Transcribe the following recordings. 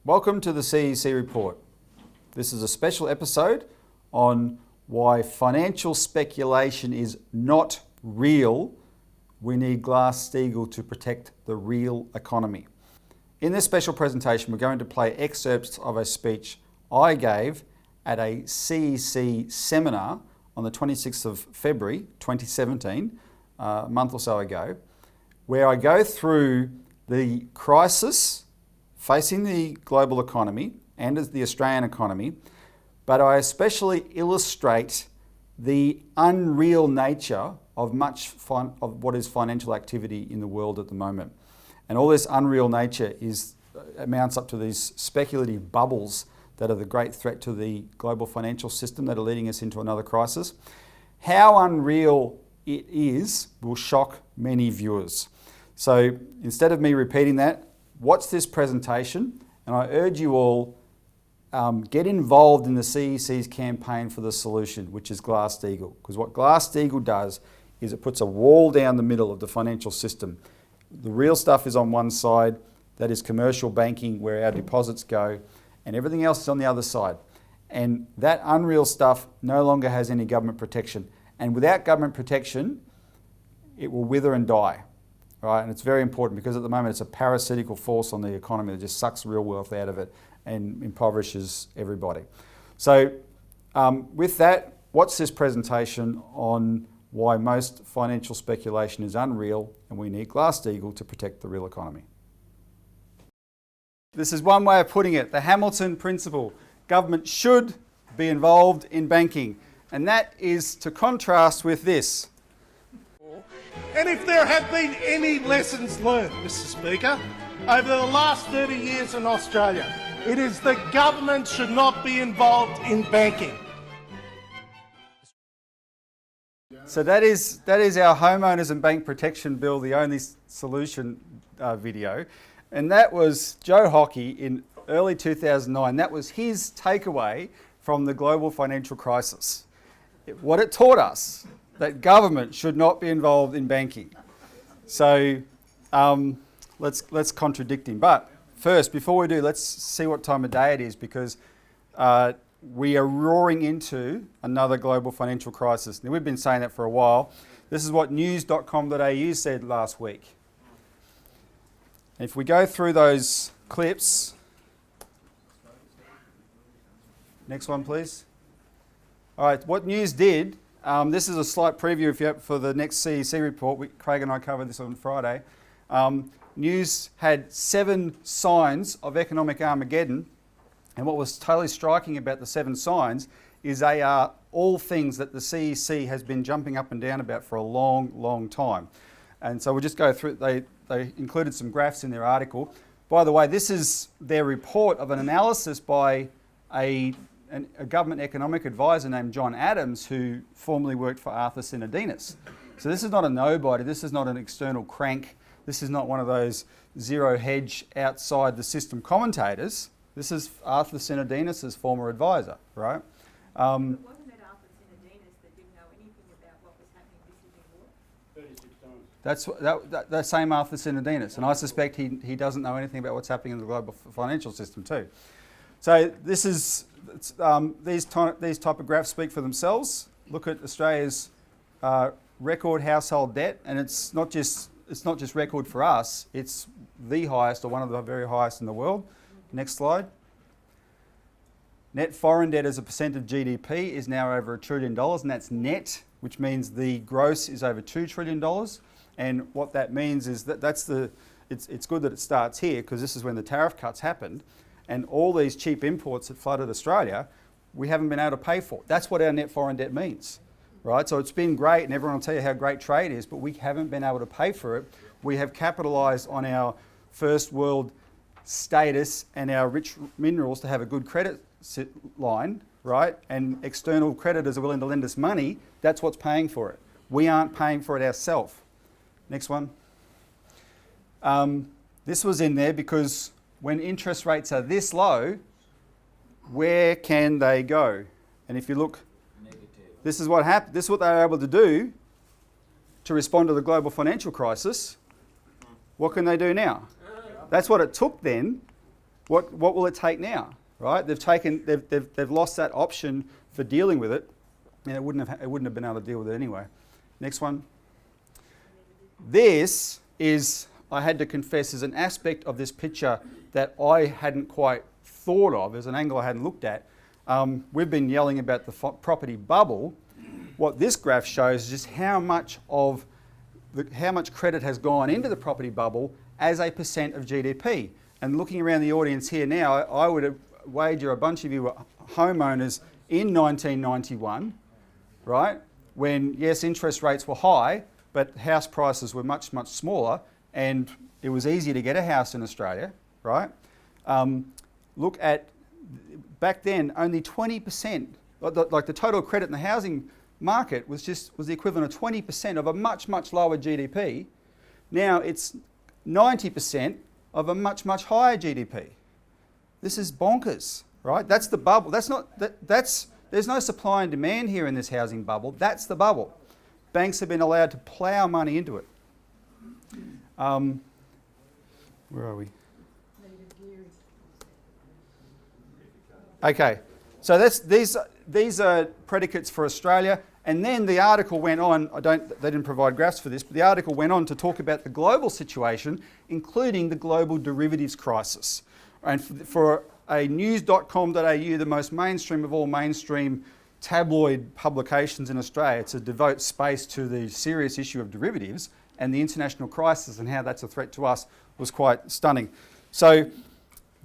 Welcome to the CEC Report. This is a special episode on why financial speculation is not real. We need Glass-Steagall to protect the real economy. In this special presentation, we're going to play excerpts of a speech I gave at a CEC seminar on the 26th of February 2017, a month or so ago, where I go through the crisis facing the global economy and the Australian economy, but I especially illustrate the unreal nature of much of what is financial activity in the world at the moment. And all this unreal nature amounts up to these speculative bubbles that are the great threat to the global financial system that are leading us into another crisis. How unreal it is will shock many viewers. So instead of me repeating that, watch this presentation, and I urge you all get involved in the CEC's campaign for the solution, which is Glass-Steagall. Because what Glass-Steagall does is it puts a wall down the middle of the financial system. The real stuff is on one side, that is commercial banking, where our deposits go, and everything else is on the other side. And that unreal stuff no longer has any government protection. And without government protection, it will wither and die. Right? And it's very important because at the moment it's a parasitical force on the economy that just sucks real wealth out of it and impoverishes everybody. So with that, watch this presentation on why most financial speculation is unreal and we need Glass-Steagall to protect the real economy. This is one way of putting it, the Hamilton principle. Government should be involved in banking, and that is to contrast with this. And if there have been any lessons learned, Mr. Speaker, over the last 30 years in Australia, it is the government should not be involved in banking. So that is our Homeowners and Bank Protection Bill, the only solution video. And that was Joe Hockey in early 2009. That was his takeaway from the global financial crisis. What it taught us, that government should not be involved in banking. So let's contradict him. But first, before we do, let's see what time of day it is, because we are roaring into another global financial crisis. Now, we've been saying that for a while. This is what news.com.au said last week. If we go through those clips, next one please. All right, what News did, this is a slight preview for the next CEC report. Craig and I covered this on Friday. News had 7 signs of economic Armageddon, and what was totally striking about the 7 signs is they are all things that the CEC has been jumping up and down about for a long, long time. And so we'll just go through, they included some graphs in their article. By the way, this is their report of an analysis by a government economic advisor named John Adams, who formerly worked for Arthur Sinodinos. So this is not a nobody, this is not an external crank, this is not one of those zero hedge outside the system commentators. This is Arthur Sinodinos' former advisor, right? Wasn't it Arthur Sinodinos that didn't know anything about what was happening this year? 36 times. That's that same Arthur Sinodinos, and I suspect he doesn't know anything about what's happening in the global financial system too. So this is these type of graphs speak for themselves. Look at Australia's record household debt, and it's not just record for us. It's the highest, or one of the very highest in the world. Next slide. Net foreign debt as a percent of GDP is now over $1 trillion, and that's net, which means the gross is over $2 trillion. And what that means is that it's good that it starts here, because this is when the tariff cuts happened. And all these cheap imports that flooded Australia, we haven't been able to pay for. That's what our net foreign debt means, right? So it's been great, and everyone will tell you how great trade is, but we haven't been able to pay for it. We have capitalised on our first world status and our rich minerals to have a good credit line, right? And external creditors are willing to lend us money. That's what's paying for it. We aren't paying for it ourselves. Next one. This was in there because when interest rates are this low, where can they go? And if you look, negative. This is what happened. This is what they were able to do to respond to the global financial crisis. What can they do now? That's what it took then what will it take now, right? They've lost that option for dealing with it, and it wouldn't have been able to deal with it anyway. Next one. This is, I had to confess, is an aspect of this picture that I hadn't quite thought of, as an angle I hadn't looked at. We've been yelling about the property bubble. What this graph shows is just how much credit has gone into the property bubble as a percent of GDP. And looking around the audience here now, I would wager a bunch of you were homeowners in 1991, right? When, yes, interest rates were high, but house prices were much, much smaller, and it was easier to get a house in Australia, right? Look at, back then, only 20%, like the total credit in the housing market was the equivalent of 20% of a much, much lower GDP. Now it's 90% of a much, much higher GDP. This is bonkers, right? That's the bubble. There's no supply and demand here in this housing bubble. That's the bubble. Banks have been allowed to plough money into it. Where are we? Okay, so these are predicates for Australia, and then the article went on. They didn't provide graphs for this, but the article went on to talk about the global situation, including the global derivatives crisis. And for a news.com.au, the most mainstream of all mainstream tabloid publications in Australia, to devote space to the serious issue of derivatives and the international crisis and how that's a threat to us was quite stunning. So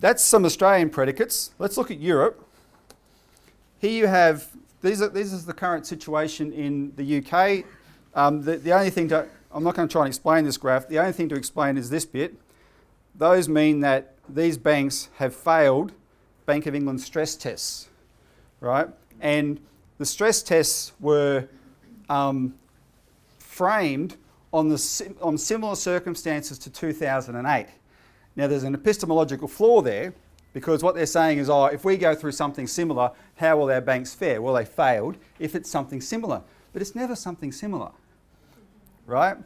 that's some Australian predicates. Let's look at Europe. Here you have, this is the current situation in the UK. The only thing I'm not going to try and explain this graph. The only thing to explain is this bit. Those mean that these banks have failed Bank of England stress tests, right? And the stress tests were framed on similar circumstances to 2008. Now, there's an epistemological flaw there, because what they're saying is, if we go through something similar, how will our banks fare? Well, they failed if it's something similar. But it's never something similar, right?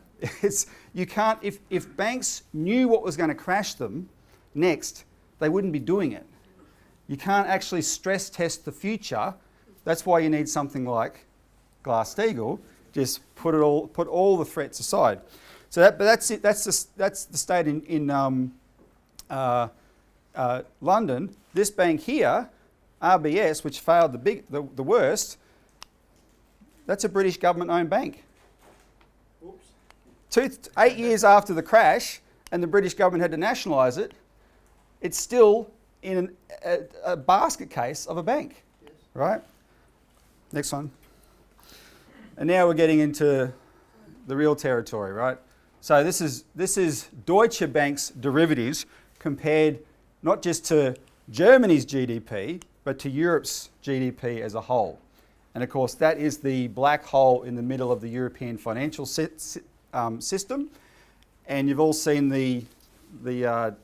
You can't, if banks knew what was going to crash them next, they wouldn't be doing it. You can't actually stress test the future. That's why you need something like Glass-Steagall. Just put all the threats aside. So that's it. That's the state in London. This bank here, RBS, which failed the worst, that's a British government-owned bank. Oops. 8 years after the crash, and the British government had to nationalise it, it's still in a basket case of a bank, yes. Right? Next one. And now we're getting into the real territory, right? So this is Deutsche Bank's derivatives compared not just to Germany's GDP, but to Europe's GDP as a whole. And of course, that is the black hole in the middle of the European financial system. And you've all seen the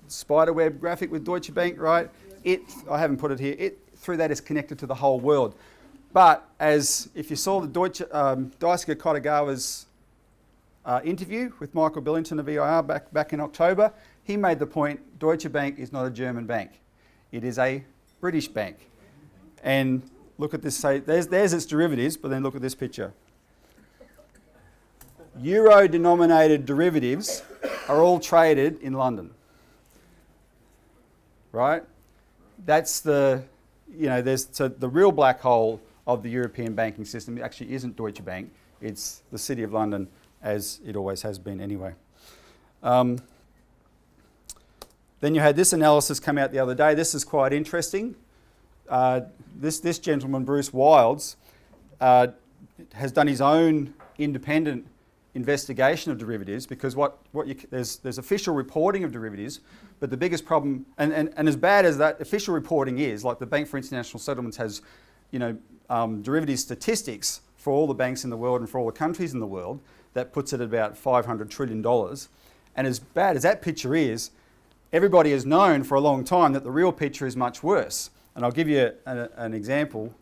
spiderweb graphic with Deutsche Bank, right? I haven't put it here. Through that is connected to the whole world. But if you saw the Daisuke Kodagawa's interview with Michael Billington of EIR back in October, he made the point, Deutsche Bank is not a German bank. It is a British bank. And look at this, there's its derivatives, but then look at this picture. Euro-denominated derivatives are all traded in London, right? That's the real black hole of the European banking system. It actually isn't Deutsche Bank. It's the City of London, as it always has been anyway. Then you had this analysis come out the other day. This is quite interesting. This gentleman, Bruce Wilds, has done his own independent investigation of derivatives, because there's official reporting of derivatives, but the biggest problem, and as bad as that official reporting is, like the Bank for International Settlements has, derivative statistics for all the banks in the world and for all the countries in the world, that puts it at about $500 trillion. And as bad as that picture is, everybody has known for a long time that the real picture is much worse. And I'll give you an example.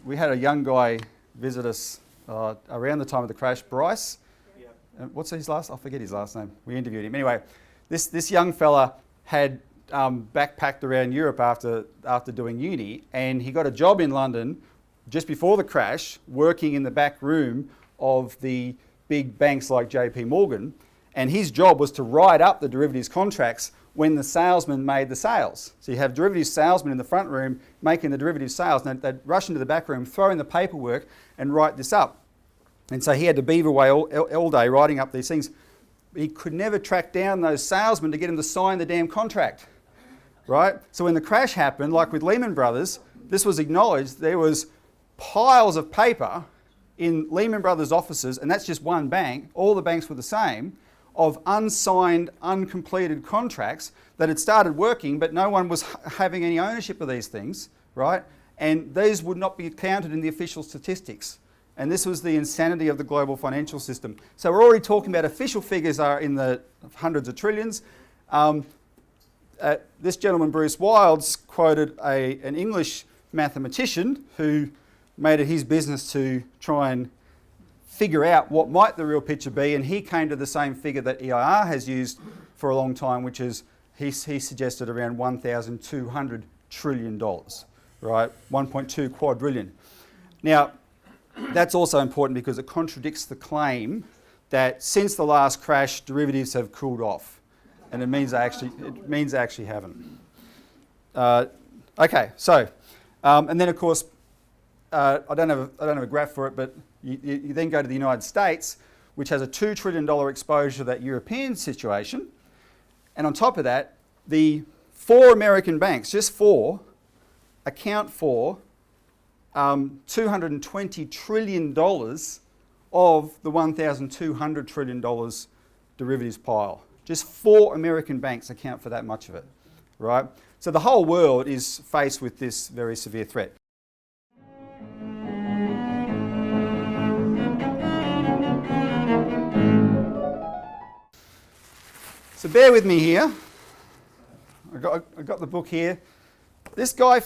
We had a young guy visit us around the time of the crash, Bryce. Yep. What's his last? I forget his last name. We interviewed him. Anyway, this young fella had backpacked around Europe after doing uni, and he got a job in London just before the crash, working in the back room of the big banks like JP Morgan, and his job was to write up the derivatives contracts when the salesman made the sales. So you have derivatives salesmen in the front room making the derivatives sales, and they'd rush into the back room, throw in the paperwork and write this up. And so he had to beaver away all day writing up these things. He could never track down those salesmen to get them to sign the damn contract, right? So when the crash happened, like with Lehman Brothers, this was acknowledged. There was piles of paper in Lehman Brothers offices, and that's just one bank, all the banks were the same, of unsigned, uncompleted contracts that had started working, but no one was having any ownership of these things, right? And these would not be counted in the official statistics. And this was the insanity of the global financial system. So we're already talking about official figures are in the hundreds of trillions. This gentleman, Bruce Wilds, quoted an English mathematician who made it his business to try and figure out what might the real picture be, and he came to the same figure that EIR has used for a long time, which is he suggested around $1,200 trillion, right? 1.2 quadrillion. Now, that's also important because it contradicts the claim that since the last crash, derivatives have cooled off, and it means they actually haven't. Okay, so and then of course, I don't have a graph for it, but you then go to the United States, which has a $2 trillion exposure to that European situation. And on top of that, the 4 American banks, just 4, account for $220 trillion of the $1,200 trillion derivatives pile. Just 4 American banks account for that much of it, right? So the whole world is faced with this very severe threat. So bear with me here. I got the book here. This guy,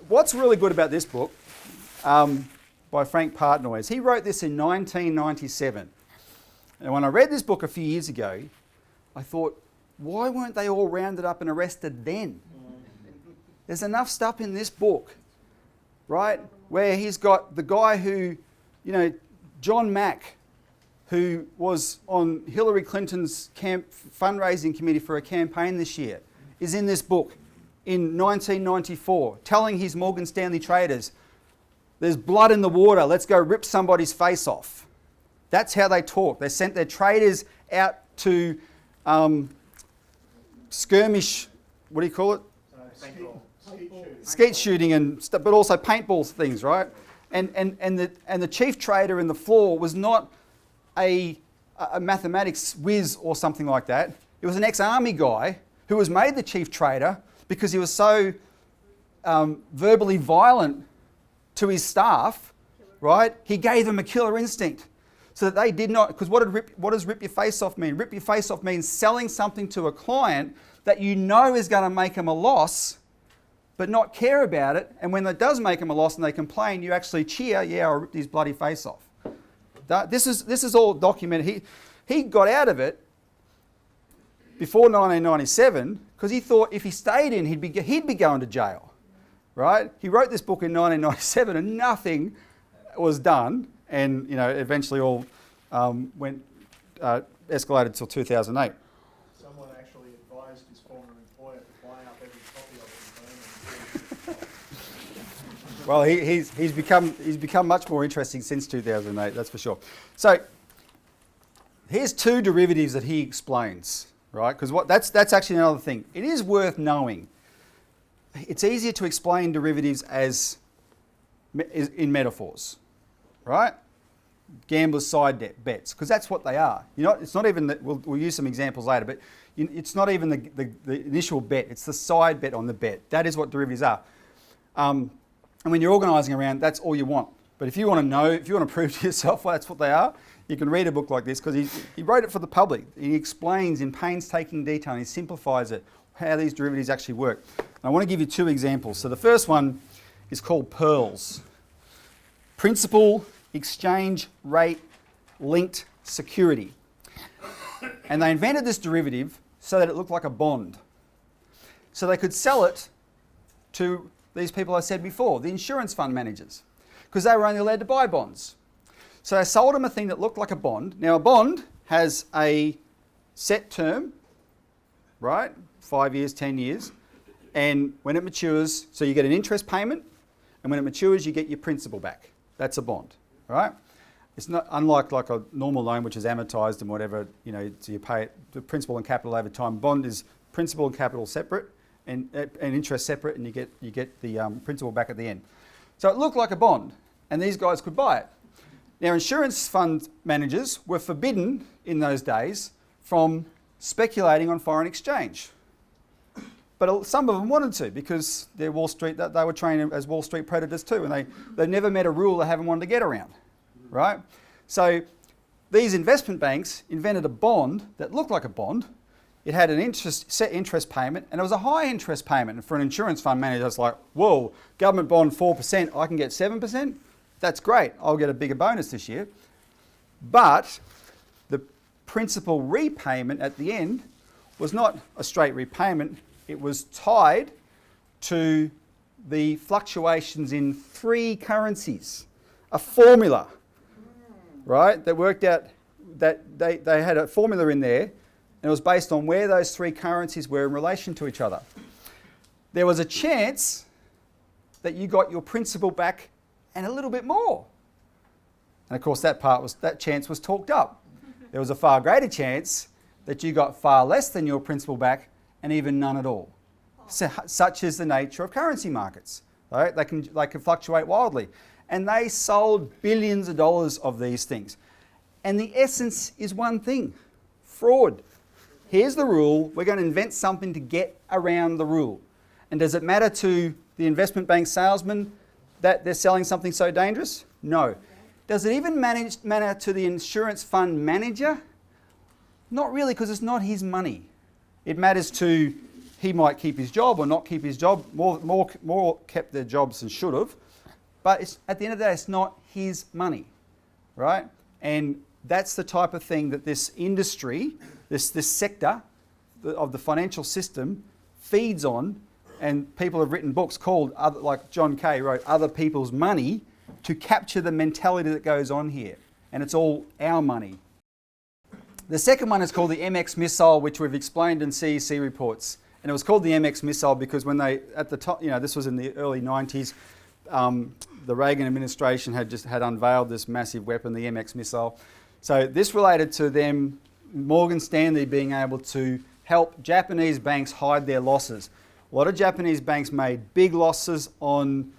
what's really good about this book by Frank Partnoy is he wrote this in 1997. And when I read this book a few years ago, I thought, why weren't they all rounded up and arrested then? There's enough stuff in this book, right? Where he's got the guy who, John Mack, who was on Hillary Clinton's fundraising committee for a campaign this year, is in this book in 1994, telling his Morgan Stanley traders, there's blood in the water, let's go rip somebody's face off. That's how they talk. They sent their traders out to skirmish, what do you call it? Skeet shooting and stuff, but also paintball things, right? And the chief trader in the floor was not a mathematics whiz or something like that. It was an ex-army guy who was made the chief trader because he was so verbally violent to his staff, right? He gave them a killer instinct so that they did not, because what does rip your face off mean? Rip your face off means selling something to a client that you know is going to make them a loss, but not care about it. And when it does make them a loss and they complain, you actually cheer, yeah, I'll rip his bloody face off. This is all documented. He got out of it before 1997 because he thought if he stayed in, he'd be going to jail, right? He wrote this book in 1997 and nothing was done, and eventually all escalated till 2008. Someone actually advised his former employer to buy up every copy of it. Well, he's become much more interesting since 2008, that's for sure. So here's 2 derivatives that he explains, right? Because that's actually another thing. It is worth knowing. It's easier to explain derivatives as in metaphors, right? Gamblers' side bets, because that's what they are. It's not even that. We'll use some examples later, but it's not even the initial bet. It's the side bet on the bet. That is what derivatives are. And when you're organising around, that's all you want. But if you want to know, if you want to prove to yourself that's what they are, you can read a book like this because he wrote it for the public. He explains in painstaking detail and he simplifies it, how these derivatives actually work. And I want to give you 2 examples. So the first one is called PEARLS. Principal Exchange Rate Linked Security. And they invented this derivative so that it looked like a bond. so they could sell it to these people I said before, the insurance fund managers, because they were only allowed to buy bonds. So they sold them a thing that looked like a bond. Now a bond has a set term, right? 5 years, 10 years. And when it matures, so you get an interest payment, and when it matures, you get your principal back. That's a bond, right? It's not unlike like a normal loan, which is amortized and whatever, you know, so you pay it, the principal and capital over time. Bond is principal and capital separate, and interest separate, and you get the principal back at the end. So it looked like a bond, and these guys could buy it. Now, insurance fund managers were forbidden in those days from speculating on foreign exchange. But some of them wanted to, because they're Wall Street, they were trained as Wall Street predators too, and they never met a rule they haven't wanted to get around, right? So these investment banks invented a bond that looked like a bond. It had an set interest payment, and it was a high interest payment. And for an insurance fund manager, it's like, whoa, government bond 4%, I can get 7%? That's great, I'll get a bigger bonus this year. But the principal repayment at the end was not a straight repayment. It was tied to the fluctuations in 3 currencies, a formula, right, that worked out that they had a formula in there, and it was based on where those 3 currencies were in relation to each other. There was a chance that you got your principal back and a little bit more. And of course that chance was talked up. There was a far greater chance that you got far less than your principal back and even none at all. So, such is the nature of currency markets. Right? They can fluctuate wildly. And they sold billions of dollars of these things. And the essence is one thing: fraud. Here's the rule, we're going to invent something to get around the rule. And does it matter to the investment bank salesman that they're selling something so dangerous? No. Does it even matter to the insurance fund manager? Not really, because it's not his money. It matters to, he might keep his job or not keep his job. More kept their jobs than should have. But at the end of the day, it's not his money, right? And that's the type of thing that this industry, this sector of the financial system feeds on. And people have written books called, like John Kay wrote, Other People's Money, to capture the mentality that goes on here. And it's all our money. The second one is called the MX missile, which we've explained in CEC reports. And it was called the MX missile because when they, at the top, you know, this was in the early 90s, the Reagan administration had unveiled this massive weapon, the MX missile. So this related to them, Morgan Stanley being able to help Japanese banks hide their losses. A lot of Japanese banks made big losses on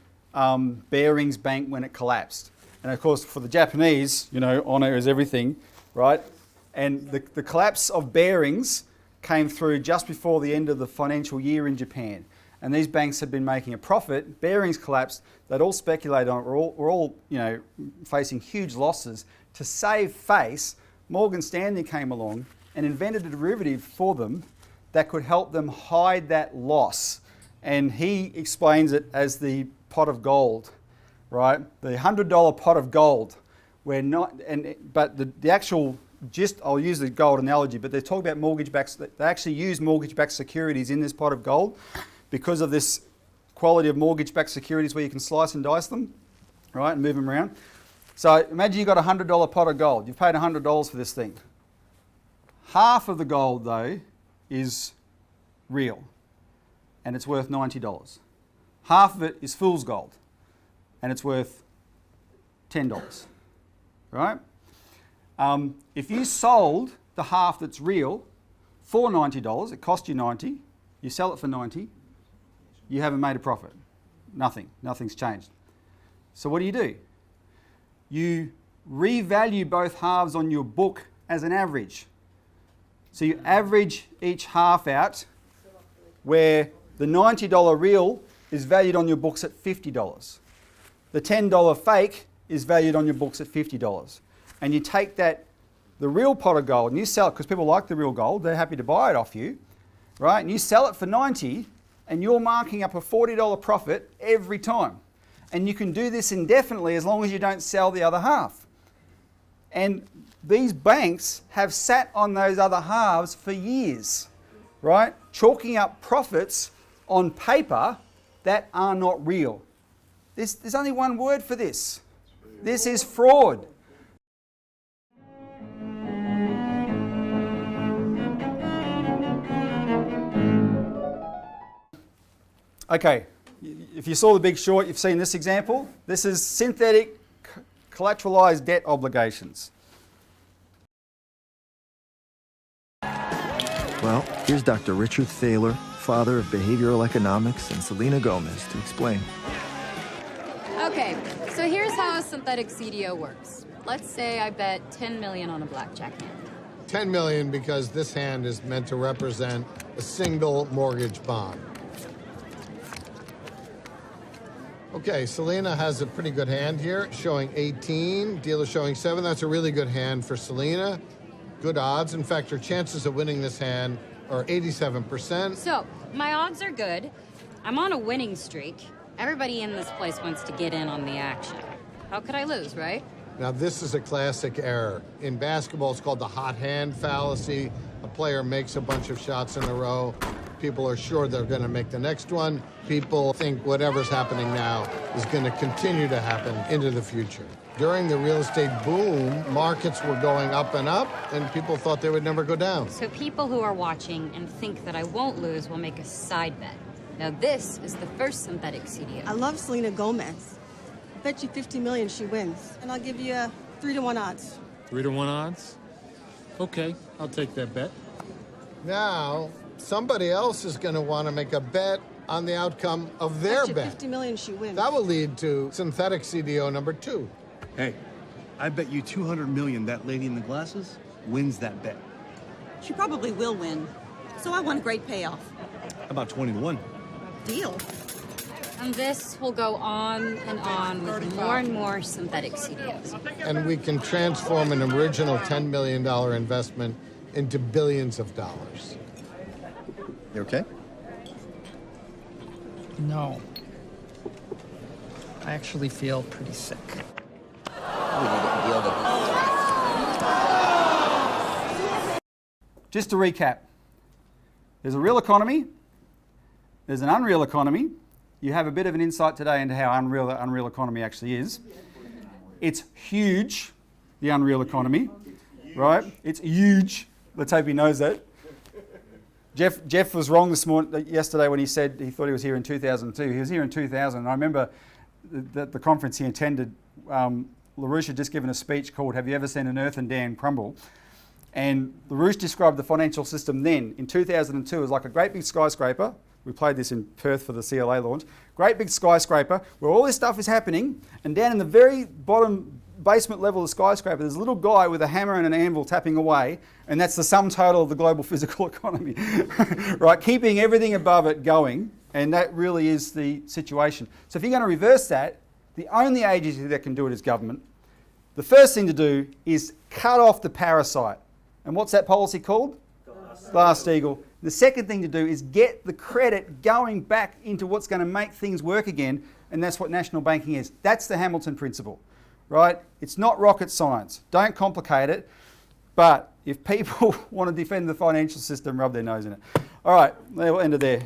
Barings Bank when it collapsed. And of course, for the Japanese, you know, honour is everything, right? And the collapse of Barings came through just before the end of the financial year in Japan. And these banks had been making a profit. Barings collapsed. They'd all speculated on it. Were all you know, facing huge losses. To save face, Morgan Stanley came along and invented a derivative for them that could help them hide that loss. And he explains it as the pot of gold, right? The $100 pot of gold. But the actual gist, I'll use the gold analogy, but they're talking about mortgage-backed, they actually use mortgage-backed securities in this pot of gold because of this quality of mortgage-backed securities where you can slice and dice them, right, and move them around. So imagine you've got a $100 pot of gold. You've paid $100 for this thing. Half of the gold, though, is real, and it's worth $90. Half of it is fool's gold, and it's worth $10, right? If you sold the half that's real for $90, it cost you $90, you sell it for $90, you haven't made a profit. Nothing's changed. So what do? You revalue both halves on your book as an average. So you average each half out where the $90 real is valued on your books at $50. The $10 fake is valued on your books at $50. And you take that, the real pot of gold, and you sell it because people like the real gold, they're happy to buy it off you, right? And you sell it for $90 and you're marking up a $40 profit every time. And you can do this indefinitely as long as you don't sell the other half. And these banks have sat on those other halves for years, right? Chalking up profits on paper that are not real. There's only one word for this. This is fraud. Okay, if you saw The Big Short, you've seen this example. This is synthetic collateralized debt obligations. Well, here's Dr. Richard Thaler, father of behavioral economics, and Selena Gomez to explain. Okay, so here's how a synthetic CDO works. Let's say I bet 10 million on a blackjack hand. 10 million because this hand is meant to represent a single mortgage bond. Okay, Selena has a pretty good hand here, showing 18, dealer showing 7. That's a really good hand for Selena. Good odds. In fact, her chances of winning this hand are 87%. So, my odds are good. I'm on a winning streak. Everybody in this place wants to get in on the action. How could I lose, right? Now, this is a classic error. In basketball, it's called the hot hand fallacy. A player makes a bunch of shots in a row. People are sure they're going to make the next one. People think whatever's happening now is going to continue to happen into the future. During the real estate boom, markets were going up and up, and people thought they would never go down. So people who are watching and think that I won't lose will make a side bet. Now this is the first synthetic CDO. I love Selena Gomez. Bet you 50 million she wins, and I'll give you a 3-to-1 odds. 3-to-1 odds? Okay, I'll take that bet. Now, somebody else is going to want to make a bet on the outcome of their Bet you bet. 50 million she wins. That will lead to synthetic CDO number 2. Hey, I bet you 200 million that lady in the glasses wins that bet. She probably will win, so I want a great payoff. About 20-1. Deal. And this will go on with more and more synthetic CDOs. And we can transform an original $10 million investment into billions of dollars. You okay? No. I actually feel pretty sick. Just to recap, there's a real economy, there's an unreal economy. You have a bit of an insight today into how unreal the unreal economy actually is. It's huge, the unreal economy, right? It's huge. Let's hope he knows that. Jeff was wrong yesterday when he said he thought he was here in 2002. He was here in 2000. And I remember the conference he attended, LaRouche had just given a speech called "Have You Ever Seen an Earthen Dam Crumble?" And LaRouche described the financial system then, in 2002, as like a great big skyscraper. We played this in Perth for the CLA launch. Great big skyscraper where all this stuff is happening, and down in the very bottom basement level of the skyscraper, there's a little guy with a hammer and an anvil tapping away, and that's the sum total of the global physical economy, right? Keeping everything above it going, and that really is the situation. So if you're going to reverse that, the only agency that can do it is government. The first thing to do is cut off the parasite. And what's that policy called? Glass-Steagall. The second thing to do is get the credit going back into what's going to make things work again, and that's what national banking is. That's the Hamilton principle, right? It's not rocket science. Don't complicate it. But if people want to defend the financial system, rub their nose in it. All right, we'll end it there.